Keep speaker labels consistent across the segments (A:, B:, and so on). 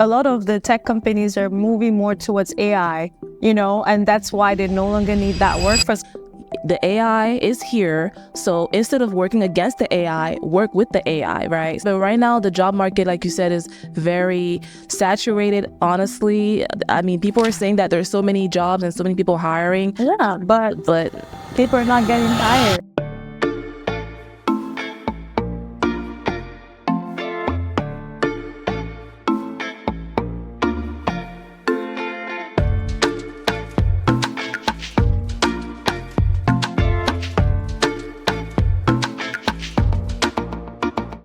A: A lot of the tech companies are moving more towards AI, and that's why they no longer need that workforce.
B: The AI is here, so instead of working against the AI, work with the AI, right? But right now, the job market, like you said, is very saturated, honestly. I mean, people are saying that there's so many jobs and so many people hiring.
A: Yeah, but people are not getting hired.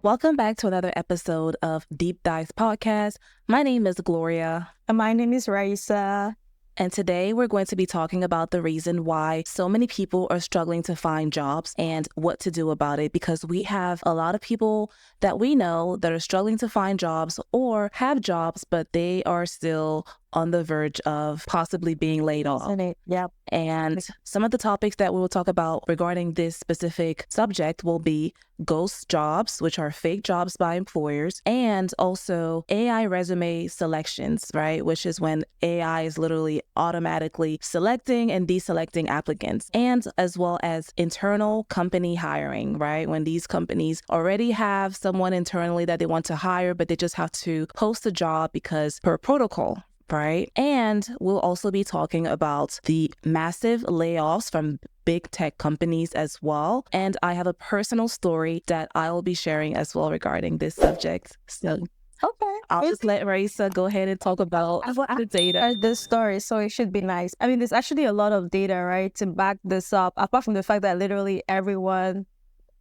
B: Welcome back to another episode of Deep Dives Podcast. My name is Gloria.
A: And my name is Raissa.
B: And today we're going to be talking about the reason why so many people are struggling to find jobs and what to do about it, because we have a lot of people that we know that are struggling to find jobs or have jobs, but they are still on the verge of possibly being laid off.
A: Yep.
B: And some of the topics that we will talk about regarding this specific subject will be ghost jobs, which are fake jobs by employers, and also AI resume selections, right? Which is when AI is literally automatically selecting and deselecting applicants, and as well as internal company hiring, right? When these companies already have someone internally that they want to hire, but they just have to post a job because per protocol. Right. And we'll also be talking about the massive layoffs from big tech companies as well. And I have a personal story that I will be sharing as well regarding this subject. So
A: Okay.
B: I'll just let Raissa go ahead and talk about the data.
A: This story, so it should be nice. I mean, there's actually a lot of data, right, to back this up, apart from the fact that literally everyone,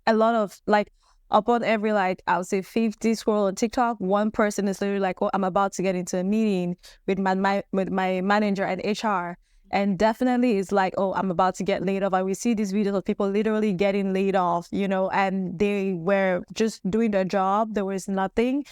A: a lot of upon every I would say 50 scroll on TikTok, one person is literally like, oh, I'm about to get into a meeting with my manager at HR. And definitely it's like, oh, I'm about to get laid off. And we see these videos of people literally getting laid off, and they were just doing their job. There was nothing.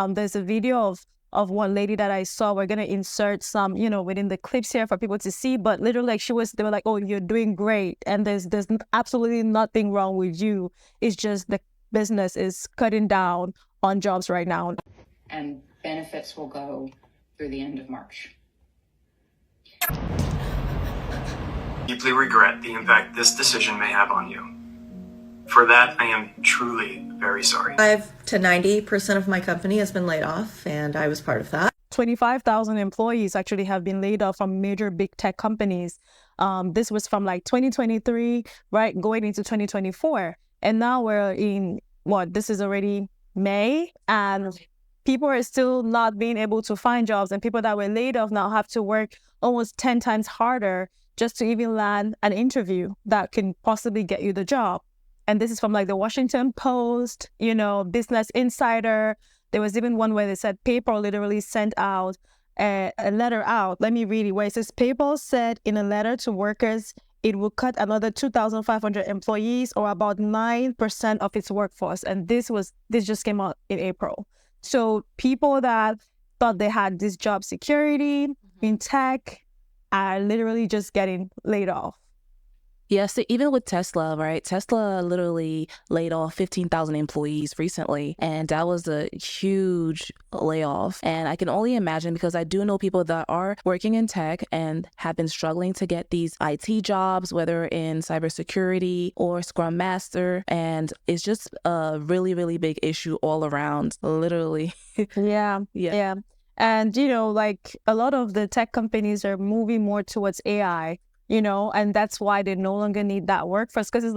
A: There's a video of one lady that I saw. We're going to insert some, within the clips here for people to see, but literally they were like, oh, you're doing great. And there's absolutely nothing wrong with you. It's just the business is cutting down on jobs right now.
C: And benefits will go through the end of March.
D: Deeply regret the impact this decision may have on you. For that, I am truly very sorry.
E: 5 to 90% of my company has been laid off, and I was part of that.
A: 25,000 employees actually have been laid off from major big tech companies. This was from 2023, right, going into 2024. And now we're in, this is already May, and people are still not being able to find jobs. And people that were laid off now have to work almost 10 times harder just to even land an interview that can possibly get you the job. And this is from the Washington Post, Business Insider. There was even one where they said PayPal literally sent out a letter out. Let me read it, where it says PayPal said in a letter to workers it will cut another 2,500 employees, or about 9% of its workforce. And this just came out in April. So people that thought they had this job security in tech are literally just getting laid off.
B: Yeah, so even with Tesla, right? Tesla literally laid off 15,000 employees recently, and that was a huge layoff. And I can only imagine, because I do know people that are working in tech and have been struggling to get these IT jobs, whether in cybersecurity or Scrum Master. And it's just a really, really big issue all around, literally.
A: Yeah. And, a lot of the tech companies are moving more towards AI. And that's why they no longer need that workforce, because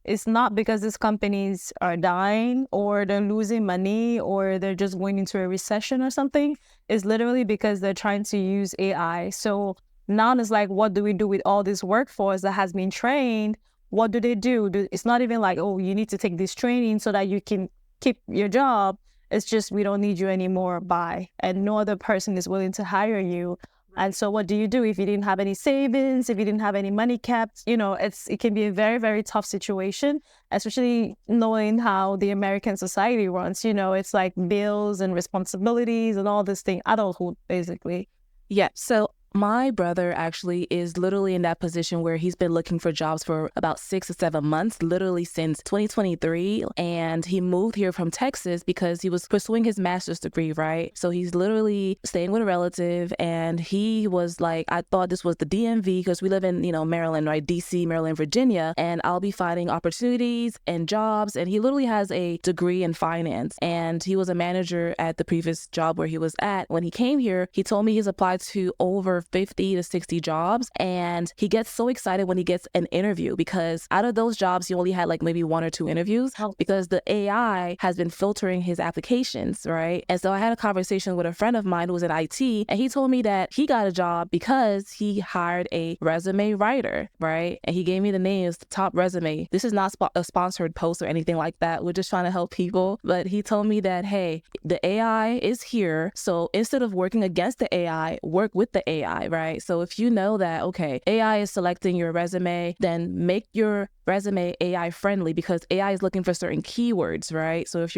A: it's not because these companies are dying or they're losing money or they're just going into a recession or something. It's literally because they're trying to use AI. So now it's what do we do with all this workforce that has been trained? What do they do? It's not even oh, you need to take this training so that you can keep your job. It's just, we don't need you anymore, bye. And no other person is willing to hire you. And so what do you do if you didn't have any savings, if you didn't have any money kept? It can be a very, very tough situation, especially knowing how the American society runs. It's bills and responsibilities and all this thing, adulthood, basically.
B: Yeah. So My brother actually is literally in that position where he's been looking for jobs for about 6 or 7 months, literally since 2023. And he moved here from Texas because he was pursuing his master's degree, right? So he's literally staying with a relative. And he was like, I thought this was the DMV because we live in, Maryland, right? DC, Maryland, Virginia. And I'll be finding opportunities and jobs. And he literally has a degree in finance. And he was a manager at the previous job where he was at. When he came here, he told me he's applied to over 50 to 60 jobs. And he gets so excited when he gets an interview because out of those jobs, he only had like maybe 1 or 2 interviews because the AI has been filtering his applications, right? And so I had a conversation with a friend of mine who was in IT, and he told me that he got a job because he hired a resume writer, right? And he gave me the names, Top Resume. This is not a sponsored post or anything like that. We're just trying to help people. But he told me that, hey, the AI is here. So instead of working against the AI, work with the AI, right? So if you know that, okay, AI is selecting your resume, then make your resume AI friendly because AI is looking for certain keywords, right? So if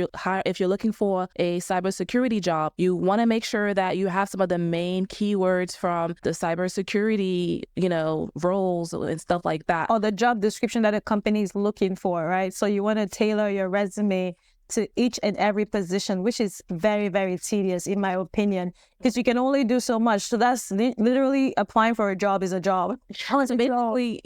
B: you're looking for a cybersecurity job, you want to make sure that you have some of the main keywords from the cybersecurity, roles and stuff like that.
A: Or the job description that a company is looking for, right? So you want to tailor your resume to each and every position, which is very, very tedious in my opinion, because you can only do so much. So that's literally applying for a job is a job.
B: So basically,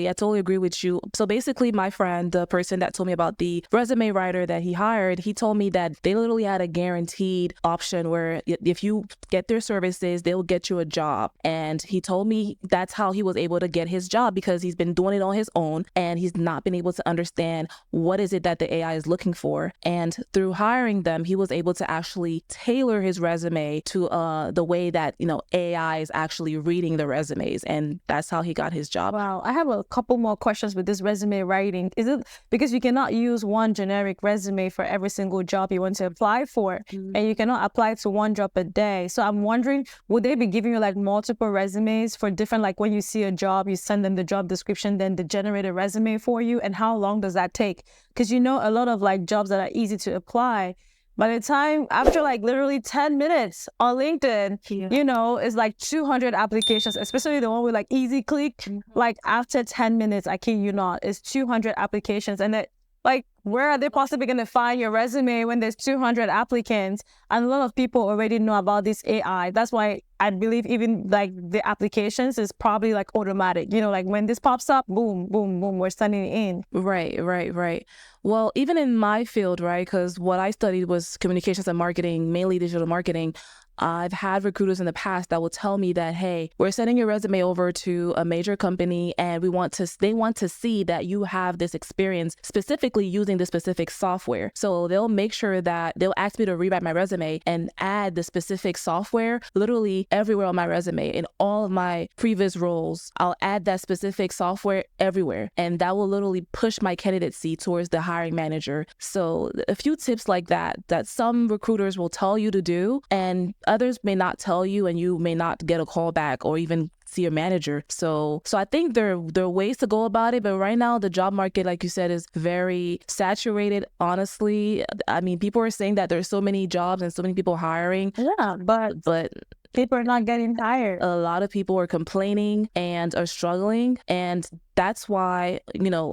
B: I totally agree with you. So basically, my friend, the person that told me about the resume writer that he hired, he told me that they literally had a guaranteed option where if you get their services, they'll get you a job. And he told me that's how he was able to get his job because he's been doing it on his own and he's not been able to understand what is it that the AI is looking for. And through hiring them, he was able to actually tailor his resume to the way that, AI is actually reading the resumes. And that's how he got his job.
A: Wow. I have a couple more questions with this resume writing. Is it because you cannot use one generic resume for every single job you want to apply for, and you cannot apply to one job a day? So I'm wondering, would they be giving you like multiple resumes for different, like when you see a job, you send them the job description, then they generate a resume for you? And how long does that take? Because a lot of like jobs that are easy to apply, by the time, after like literally 10 minutes on LinkedIn, it's like 200 applications, especially the one with like easy click. Like after 10 minutes, I kid you not, it's 200 applications. And that, like, where are they possibly going to find your resume when there's 200 applicants? And a lot of people already know about this AI. That's why I believe even like the applications is probably like automatic. Like when this pops up, boom, boom, boom, we're sending it in.
B: Right. Well, even in my field, right, because what I studied was communications and marketing, mainly digital marketing. I've had recruiters in the past that will tell me that, hey, we're sending your resume over to a major company and they want to see that you have this experience specifically using the specific software. So they'll make sure that they'll ask me to rewrite my resume and add the specific software literally everywhere on my resume. In all of my previous roles, I'll add that specific software everywhere. And that will literally push my candidacy towards the hiring manager. So a few tips like that some recruiters will tell you to do, and others may not tell you, and you may not get a call back or even see a manager. So I think there are ways to go about it. But right now, the job market, like you said, is very saturated, honestly. I mean, people are saying that there's so many jobs and so many people hiring.
A: Yeah, but people are not getting hired.
B: A lot of people are complaining and are struggling. And that's why,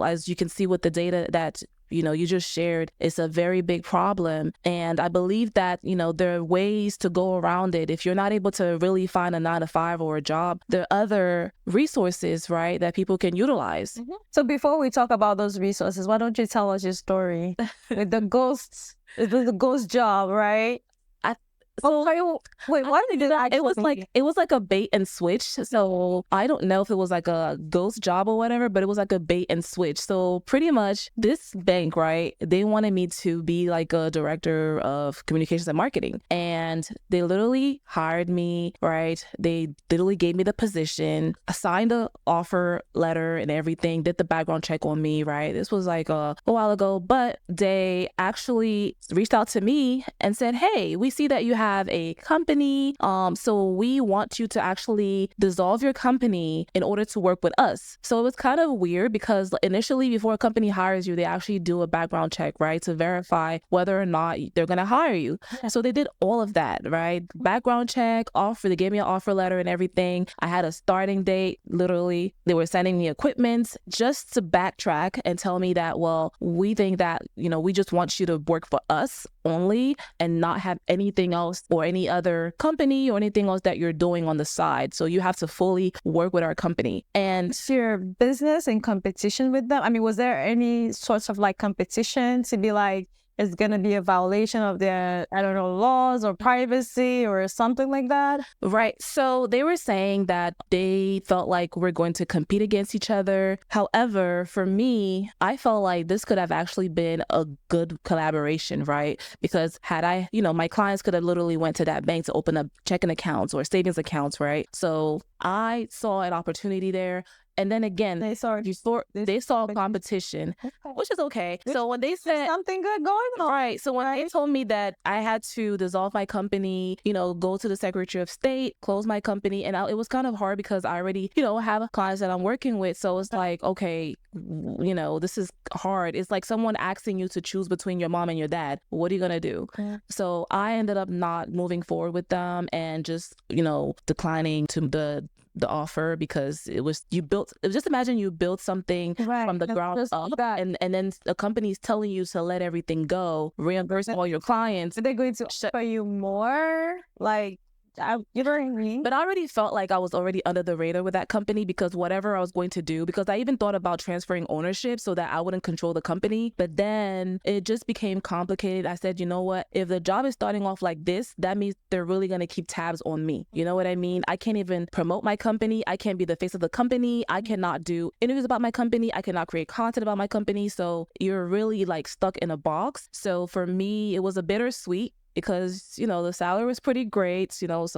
B: as you can see with the data that you just shared, it's a very big problem. And I believe that, there are ways to go around it. If you're not able to really find a 9-to-5 or a job, there are other resources, right, that people can utilize.
A: So before we talk about those resources, why don't you tell us your story with the ghost job, right? Wait, why did you do that?
B: It was like a bait and switch. So I don't know if it was like a ghost job or whatever, but it was like a bait and switch. So pretty much this bank, right, they wanted me to be like a director of communications and marketing. And they literally hired me, right? They literally gave me the position, signed the offer letter and everything, did the background check on me, right? This was like a while ago, but they actually reached out to me and said, hey, we see that you have have a company. So we want you to actually dissolve your company in order to work with us. So it was kind of weird because initially before a company hires you, they actually do a background check, right? To verify whether or not they're going to hire you. So they did all of that, right? Background check, offer, they gave me an offer letter and everything. I had a starting date, literally. They were sending me equipment just to backtrack and tell me that, well, we think that, we just want you to work for us only and not have anything else or any other company or anything else that you're doing on the side. So you have to fully work with our company. And
A: is your business in competition with them? I mean, was there any sorts of like competition to be like, it's going to be a violation of their, I don't know, laws or privacy or something like that?
B: Right. So they were saying that they felt like we're going to compete against each other. However, for me, I felt like this could have actually been a good collaboration, right? Because had I, my clients could have literally went to that bank to open up checking accounts or savings accounts, right? So I saw an opportunity there. And then again, they saw competition, which is okay. So when they said
A: something good going on,
B: right? So when they told me that I had to dissolve my company, go to the Secretary of State, close my company, and it was kind of hard because I already, have clients that I'm working with. So it's like, okay, this is hard. It's like someone asking you to choose between your mom and your dad. What are you gonna do? Yeah. So I ended up not moving forward with them and just, declining to the offer because just imagine you built something from the ground up and then the company's telling you to let everything go, reimburse all your clients.
A: Are they going to offer you more? Like, you know what I mean?
B: But I already felt like I was already under the radar with that company because whatever I was going to do, because I even thought about transferring ownership so that I wouldn't control the company. But then it just became complicated. I said, you know what? If the job is starting off like this, that means they're really going to keep tabs on me. You know what I mean? I can't even promote my company. I can't be the face of the company. I cannot do interviews about my company. I cannot create content about my company. So you're really like stuck in a box. So for me, it was a bittersweet. Because, the salary was pretty great, so,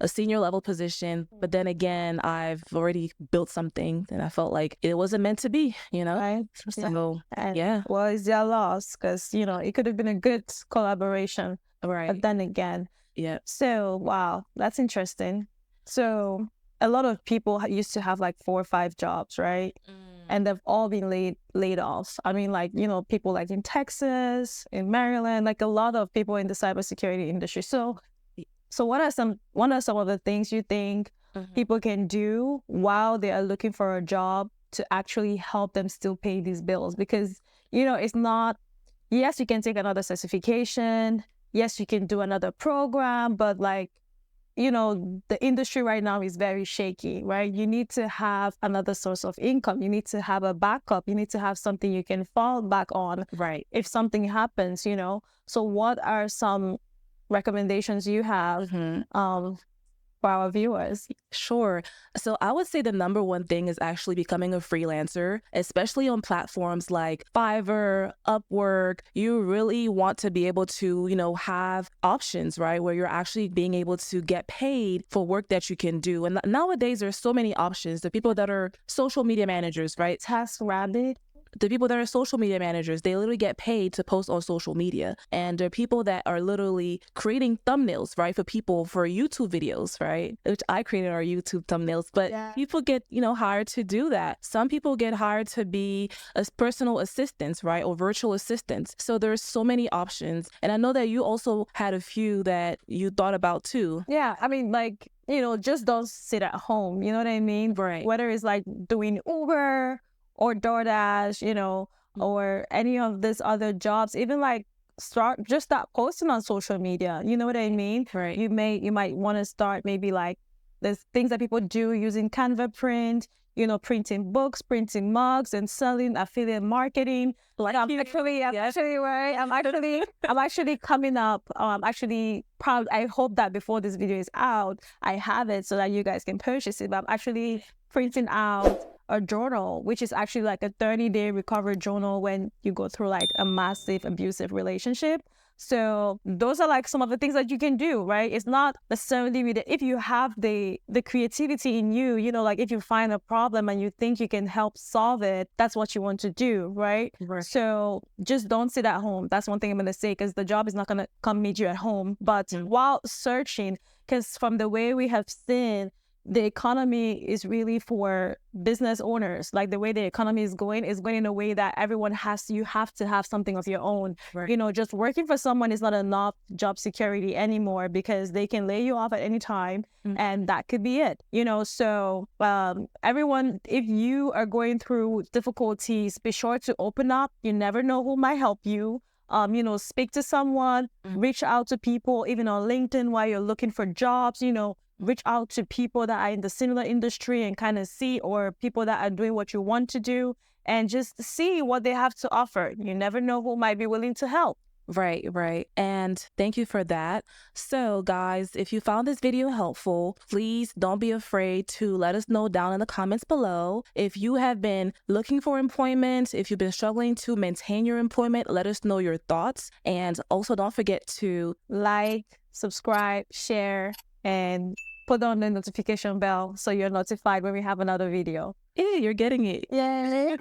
B: a senior level position. But then again, I've already built something and I felt like it wasn't meant to be,
A: Right.
B: So,
A: yeah. Well, it's their loss because, it could have been a good collaboration.
B: Right.
A: But then again.
B: Yeah.
A: So, wow, that's interesting. So a lot of people used to have like 4 or 5 jobs, right? And they've all been laid off. I mean, like, people like in Texas, in Maryland, like a lot of people in the cybersecurity industry. So what are some of the things you think people can do while they are looking for a job to actually help them still pay these bills? Because, it's not, yes, you can take another certification. Yes, you can do another program, but like, the industry right now is very shaky, right? You need to have another source of income. You need to have a backup. You need to have something you can fall back on,
B: right?
A: If something happens, So what are some recommendations you have for our viewers?
B: Sure. So I would say the number one thing is actually becoming a freelancer, especially on platforms like Fiverr, Upwork. You really want to be able to, have options, right? Where you're actually being able to get paid for work that you can do. And nowadays there's so many options. The people that are social media managers, right?
A: TaskRabbit.
B: The people that are social media managers, they literally get paid to post on social media. And there are people that are literally creating thumbnails, right, for YouTube videos, right? Which I created our YouTube thumbnails, but people get, hired to do that. Some people get hired to be as personal assistants, right, or virtual assistants. So there's so many options. And I know that you also had a few that you thought about too.
A: Yeah, I mean, like, just don't sit at home. You know what I mean?
B: Right.
A: Whether it's like doing Uber or DoorDash, or any of these other jobs, even like start posting on social media. You know what I mean?
B: Right.
A: You might want to start maybe like there's things that people do using Canva print, printing books, printing mugs, and selling, affiliate marketing. Like I'm actually coming up. Actually proud. I hope that before this video is out, I have it so that you guys can purchase it. But I'm actually printing out a journal, which is actually like a 30-day recovery journal when you go through like a massive abusive relationship. So those are like some of the things that you can do, right? It's not necessarily with if you have the creativity in you, you know, like if you find a problem and you think you can help solve it, that's what you want to do, right? So just don't sit at home. That's one thing I'm going to say, because the job is not going to come meet you at home. But while searching, because from the way we have seen, the economy is really for business owners. Like the way the economy is going in a way that you have to have something of your own. You know, just working for someone is not enough job security anymore, because they can lay you off at any time and that could be it, you know. So everyone, if you are going through difficulties, be sure to open up. You never know who might help you. You know, speak to someone, reach out to people, even on LinkedIn while you're looking for jobs, you know, reach out to people that are in the similar industry and kind of see, or people that are doing what you want to do, and just see what they have to offer. You never know who might be willing to help.
B: Right. And thank you for that. So guys, if you found this video helpful, please don't be afraid to let us know down in the comments below. If you have been looking for employment, if you've been struggling to maintain your employment, let us know your thoughts. And also don't forget to
A: like, subscribe, share, and put on the notification bell so you're notified when we have another video.
B: Yeah, you're getting it.
A: Yay!